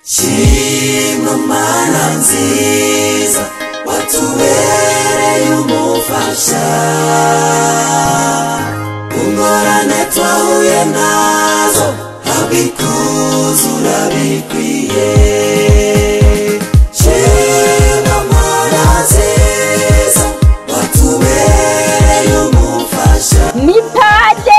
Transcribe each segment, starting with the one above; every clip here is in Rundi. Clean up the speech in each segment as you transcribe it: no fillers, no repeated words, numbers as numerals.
Shima mana nziza watubereye umufasha, ungorane twahuye nazo abikuzura bikwiye. Shima mana nziza watubereye umufasha. Mipade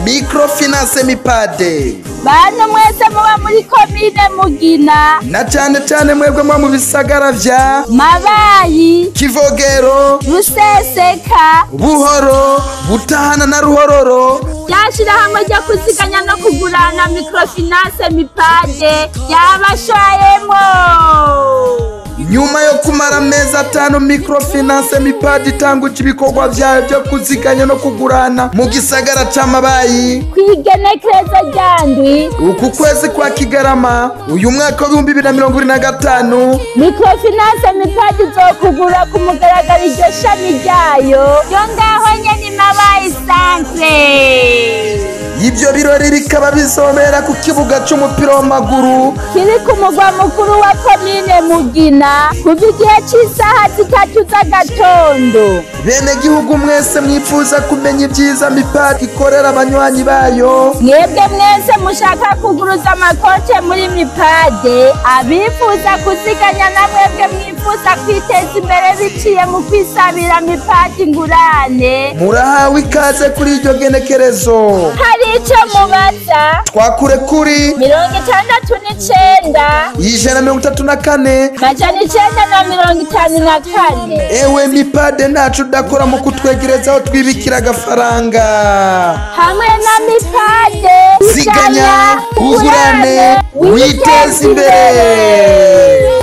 Microfinance Mipade. Bantu mwese muba muri komine Mugina, Na cyane mwebwe mu bisagara vya Mabayi, Kivogero, Ruseseka, Buhoro, Butahana na Ruhororo. ryashira hamwe ryo kuziganya no kugurana Microfinance Mipade yabashayemo. Nyuma yo kumara amezi 5 Microfinance Mipade itanguca ibikorwa vyayo byo kuziganya no kugurana mu gisagara ca Mabayi Kwigenekereza ryandwi uku kwezi kwa Kigarama uyu mwaka wa 2025. Microfinance Mipade izokugura ku mugaragaro iryo shami ryayo yo ngaho nyene Mabayi centre. Ibyo birori bikaba bizobera ku kibuga c'umupira w'amaguru kiri ku mugwa mukuru wa komine Mugina kuva igihe c'isaha 3 z'agatondo. Bene gihugu mwese mwifuza kumenya ibyiza Mipade ikorera abanywanyi bayo, Mwebwe mwese mushaka kuguruza amakote muri Mipade, abifuza kuziganya na mwebwe mwifuza kwiteza imbere biciye mu kwisabira Mipade ingurane, murahawe ikaze kuri iryo genekerezo. hari ico mubaza Twakure kuri 69 134 majana 954. Ewe Mipade ntacu udakora mu kutwegerezaho twibikira agafaranga. Hamwe na Mipade Ziganya, ugurane, witeze imbere.